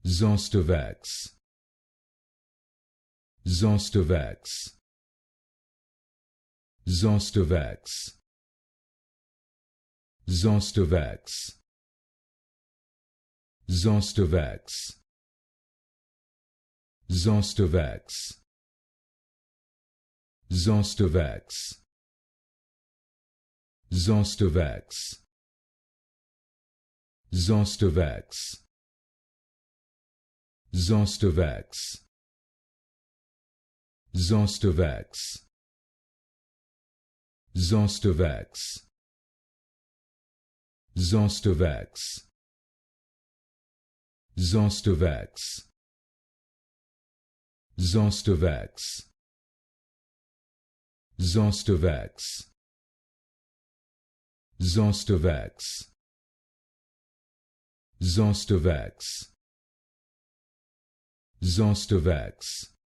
Zostavax, Zostavax, Zostavax, Zostavax, Zostavax, Zostavax, Zostavax, Zostavax, Zostavax, Zostavax, Zostavax, Zostavax, Zostavax, Zostavax, Zostavax, Zostavax, Zostavax, Zostavax, Zostavax,